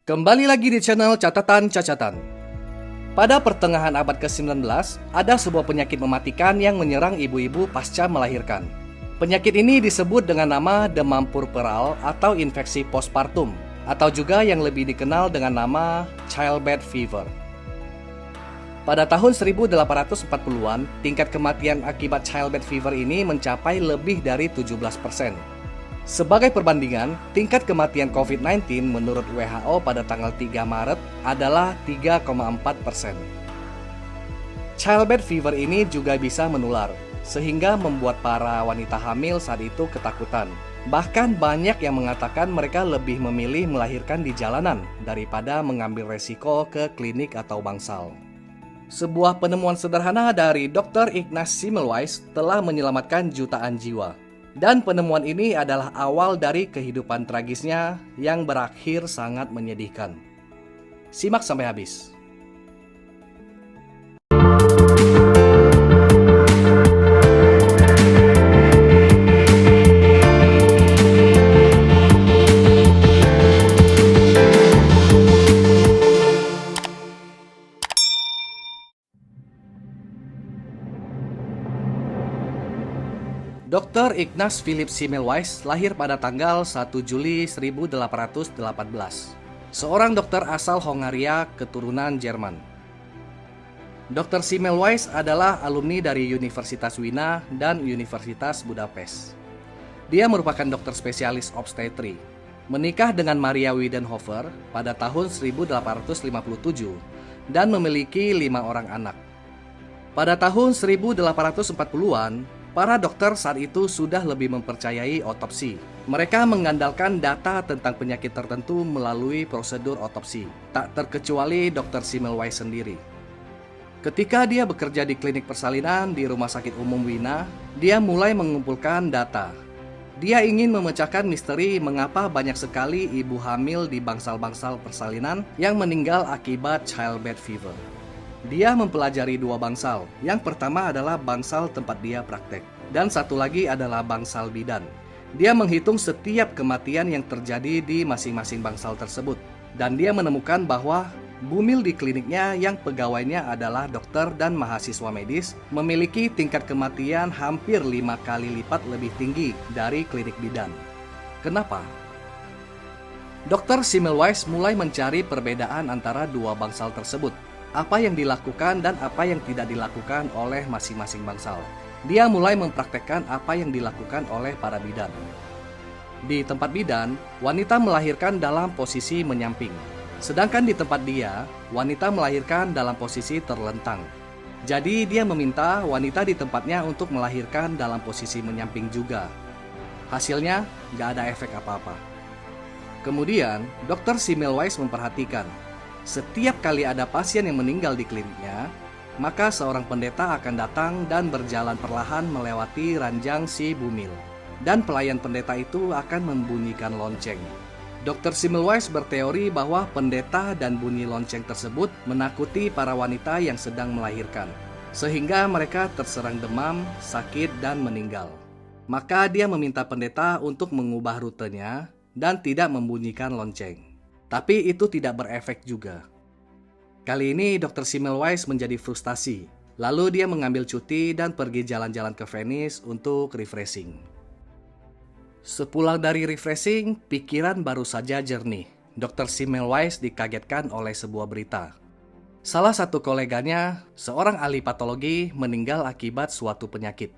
Kembali lagi di channel Catatan Cacatan. Pada pertengahan abad ke-19, ada sebuah penyakit mematikan yang menyerang ibu-ibu pasca melahirkan. Penyakit ini disebut dengan nama demam puerperal atau infeksi postpartum, atau juga yang lebih dikenal dengan nama childbed fever. Pada tahun 1840-an, tingkat kematian akibat childbed fever ini mencapai lebih dari 17%. Sebagai perbandingan, tingkat kematian COVID-19 menurut WHO pada tanggal 3 Maret adalah 3,4%. Childbed fever ini juga bisa menular, sehingga membuat para wanita hamil saat itu ketakutan. Bahkan banyak yang mengatakan mereka lebih memilih melahirkan di jalanan daripada mengambil resiko ke klinik atau bangsal. Sebuah penemuan sederhana dari Dr. Ignaz Semmelweis telah menyelamatkan jutaan jiwa. Dan penemuan ini adalah awal dari kehidupan tragisnya yang berakhir sangat menyedihkan. Simak sampai habis. Dr. Ignaz Philipp Semmelweis lahir pada tanggal 1 Juli 1818. Seorang dokter asal Hongaria keturunan Jerman. Dr. Semmelweis adalah alumni dari Universitas Wina dan Universitas Budapest. Dia merupakan dokter spesialis obstetri. Menikah dengan Maria Widenhofer pada tahun 1857 dan memiliki 5 orang anak. Pada tahun 1840-an, para dokter saat itu sudah lebih mempercayai otopsi. Mereka mengandalkan data tentang penyakit tertentu melalui prosedur otopsi, tak terkecuali Dr. Semmelweis sendiri. Ketika dia bekerja di klinik persalinan di Rumah Sakit Umum Wina, dia mulai mengumpulkan data. Dia ingin memecahkan misteri mengapa banyak sekali ibu hamil di bangsal-bangsal persalinan yang meninggal akibat childbed fever. Dia mempelajari 2 bangsal. Yang pertama adalah bangsal tempat dia praktek, dan satu lagi adalah bangsal bidan. Dia menghitung setiap kematian yang terjadi di masing-masing bangsal tersebut, dan dia menemukan bahwa bumil di kliniknya yang pegawainya adalah dokter dan mahasiswa medis memiliki tingkat kematian hampir 5 kali lipat lebih tinggi dari klinik bidan. Kenapa? Dr. Semmelweis mulai mencari perbedaan antara 2 bangsal tersebut. Apa yang dilakukan dan apa yang tidak dilakukan oleh masing-masing bangsal. Dia mulai mempraktekkan apa yang dilakukan oleh para bidan. Di tempat bidan, wanita melahirkan dalam posisi menyamping. Sedangkan di tempat dia, wanita melahirkan dalam posisi terlentang. Jadi dia meminta wanita di tempatnya untuk melahirkan dalam posisi menyamping juga. Hasilnya, gak ada efek apa-apa. Kemudian, Dr. Semmelweis memperhatikan setiap kali ada pasien yang meninggal di kliniknya, maka seorang pendeta akan datang dan berjalan perlahan melewati ranjang si bumil. Dan pelayan pendeta itu akan membunyikan lonceng. Dr. Semmelweis berteori bahwa pendeta dan bunyi lonceng tersebut menakuti para wanita yang sedang melahirkan, sehingga mereka terserang demam, sakit, dan meninggal. Maka dia meminta pendeta untuk mengubah rutenya dan tidak membunyikan lonceng. Tapi itu tidak berefek juga. Kali ini Dr. Semmelweis menjadi frustasi. Lalu dia mengambil cuti dan pergi jalan-jalan ke Venice untuk refreshing. Sepulang dari refreshing, pikiran baru saja jernih. Dr. Semmelweis dikagetkan oleh sebuah berita. Salah satu koleganya, seorang ahli patologi, meninggal akibat suatu penyakit.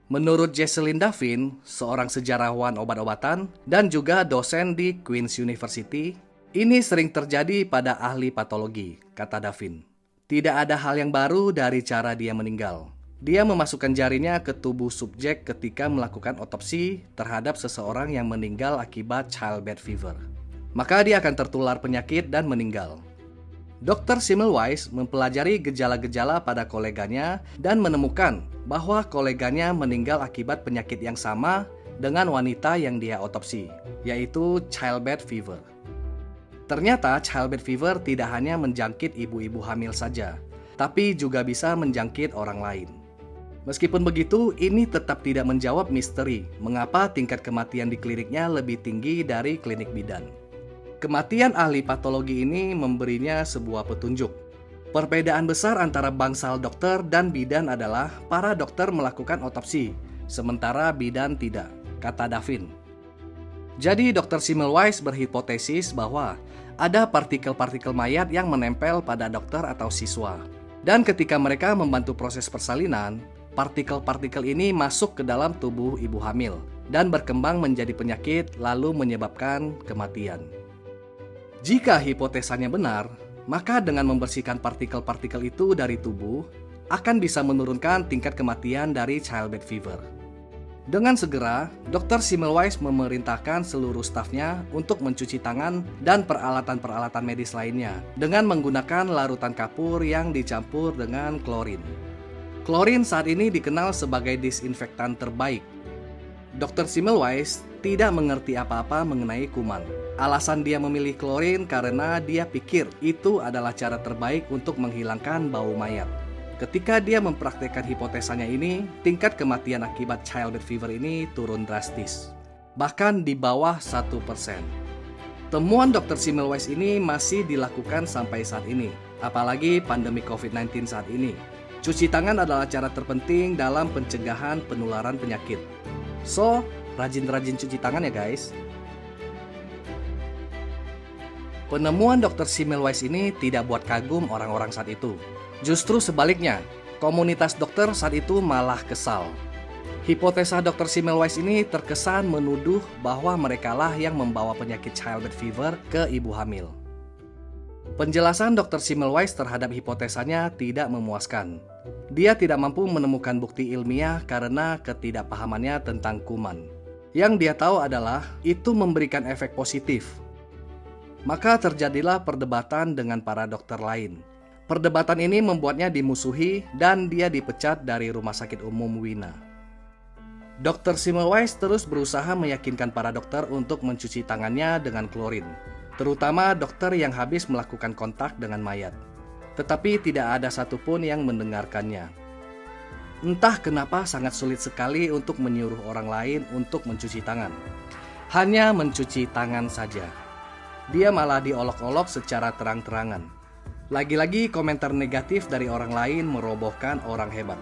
Menurut Jesselyn Davin, seorang sejarawan obat-obatan dan juga dosen di Queen's University, ini sering terjadi pada ahli patologi, kata Davin. Tidak ada hal yang baru dari cara dia meninggal. Dia memasukkan jarinya ke tubuh subjek ketika melakukan otopsi terhadap seseorang yang meninggal akibat childbed fever. Maka dia akan tertular penyakit dan meninggal. Dr. Semmelweis mempelajari gejala-gejala pada koleganya dan menemukan bahwa koleganya meninggal akibat penyakit yang sama dengan wanita yang dia otopsi, yaitu childbed fever. Ternyata childbed fever tidak hanya menjangkit ibu-ibu hamil saja, tapi juga bisa menjangkit orang lain. Meskipun begitu, ini tetap tidak menjawab misteri mengapa tingkat kematian di kliniknya lebih tinggi dari klinik bidan. Kematian ahli patologi ini memberinya sebuah petunjuk. Perbedaan besar antara bangsal dokter dan bidan adalah para dokter melakukan otopsi, sementara bidan tidak, kata Davin. Jadi Dr. Semmelweis berhipotesis bahwa ada partikel-partikel mayat yang menempel pada dokter atau siswa. Dan ketika mereka membantu proses persalinan, partikel-partikel ini masuk ke dalam tubuh ibu hamil dan berkembang menjadi penyakit lalu menyebabkan kematian. Jika hipotesanya benar, maka dengan membersihkan partikel-partikel itu dari tubuh, akan bisa menurunkan tingkat kematian dari childbed fever. Dengan segera, Dr. Semmelweis memerintahkan seluruh stafnya untuk mencuci tangan dan peralatan-peralatan medis lainnya dengan menggunakan larutan kapur yang dicampur dengan klorin. Klorin saat ini dikenal sebagai disinfektan terbaik. Dr. Semmelweis tidak mengerti apa-apa mengenai kuman. Alasan dia memilih klorin karena dia pikir itu adalah cara terbaik untuk menghilangkan bau mayat. Ketika dia mempraktekkan hipotesanya ini, tingkat kematian akibat childbed fever ini turun drastis, bahkan di bawah 1%. Temuan Dr. Semmelweis ini masih dilakukan sampai saat ini, apalagi pandemi COVID-19 saat ini. Cuci tangan adalah cara terpenting dalam pencegahan penularan penyakit. So, rajin-rajin cuci tangan ya guys. Penemuan Dr. Semmelweis ini tidak buat kagum orang-orang saat itu. Justru sebaliknya, komunitas dokter saat itu malah kesal. Hipotesa Dr. Semmelweis ini terkesan menuduh bahwa merekalah yang membawa penyakit childbed fever ke ibu hamil. Penjelasan Dr. Semmelweis terhadap hipotesanya tidak memuaskan. Dia tidak mampu menemukan bukti ilmiah karena ketidakpahamannya tentang kuman. Yang dia tahu adalah itu memberikan efek positif. Maka terjadilah perdebatan dengan para dokter lain. Perdebatan ini membuatnya dimusuhi dan dia dipecat dari Rumah Sakit Umum Wina. Dr. Semmelweis terus berusaha meyakinkan para dokter untuk mencuci tangannya dengan klorin, terutama dokter yang habis melakukan kontak dengan mayat. Tetapi tidak ada satupun yang mendengarkannya. Entah kenapa sangat sulit sekali untuk menyuruh orang lain untuk mencuci tangan. Hanya mencuci tangan saja. Dia malah diolok-olok secara terang-terangan. Lagi-lagi komentar negatif dari orang lain merobohkan orang hebat.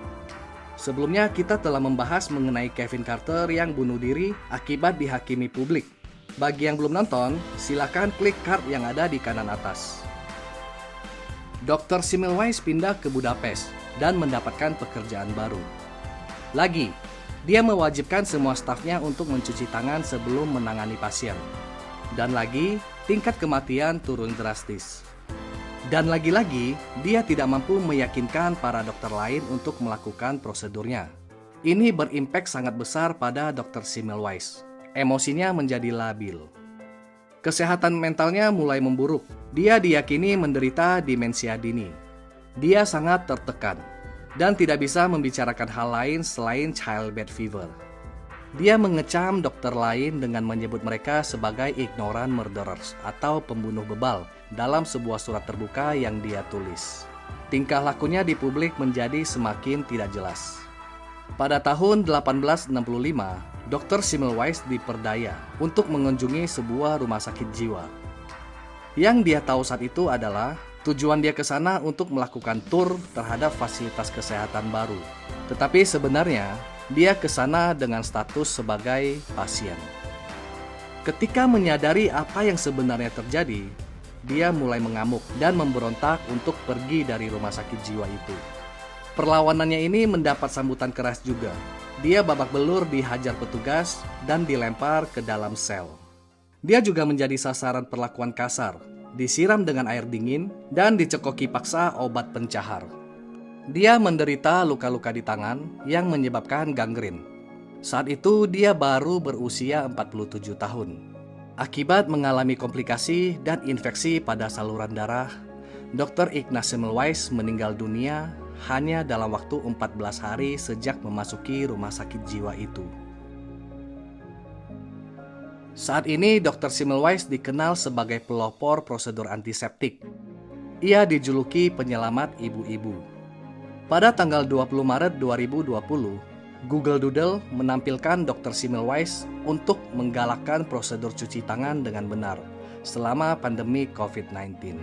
Sebelumnya kita telah membahas mengenai Kevin Carter yang bunuh diri akibat dihakimi publik. Bagi yang belum nonton, silakan klik card yang ada di kanan atas. Dr. Semmelweis pindah ke Budapest dan mendapatkan pekerjaan baru. Lagi, dia mewajibkan semua stafnya untuk mencuci tangan sebelum menangani pasien. Dan lagi, tingkat kematian turun drastis. Dan lagi-lagi, dia tidak mampu meyakinkan para dokter lain untuk melakukan prosedurnya. Ini berimpak sangat besar pada Dr. Semmelweis. Emosinya menjadi labil. Kesehatan mentalnya mulai memburuk. Dia diyakini menderita demensia dini. Dia sangat tertekan dan tidak bisa membicarakan hal lain selain childbed fever. Dia mengecam dokter lain dengan menyebut mereka sebagai ignorant murderers atau pembunuh bebal dalam sebuah surat terbuka yang dia tulis. Tingkah lakunya di publik menjadi semakin tidak jelas. Pada tahun 1865, Dr. Semmelweis diperdaya untuk mengunjungi sebuah rumah sakit jiwa. Yang dia tahu saat itu adalah tujuan dia ke sana untuk melakukan tur terhadap fasilitas kesehatan baru. Tetapi sebenarnya, dia ke sana dengan status sebagai pasien. Ketika menyadari apa yang sebenarnya terjadi, dia mulai mengamuk dan memberontak untuk pergi dari rumah sakit jiwa itu. Perlawanannya ini mendapat sambutan keras juga. Dia babak belur dihajar petugas dan dilempar ke dalam sel. Dia juga menjadi sasaran perlakuan kasar, disiram dengan air dingin, dan dicekoki paksa obat pencahar. Dia menderita luka-luka di tangan yang menyebabkan gangren. Saat itu dia baru berusia 47 tahun. Akibat mengalami komplikasi dan infeksi pada saluran darah, Dr. Ignaz Semmelweis meninggal dunia hanya dalam waktu 14 hari sejak memasuki rumah sakit jiwa itu. Saat ini Dr. Semmelweis dikenal sebagai pelopor prosedur antiseptik. Ia dijuluki penyelamat ibu-ibu. Pada tanggal 20 Maret 2020, Google Doodle menampilkan Dr. Semmelweis untuk menggalakkan prosedur cuci tangan dengan benar selama pandemi COVID-19.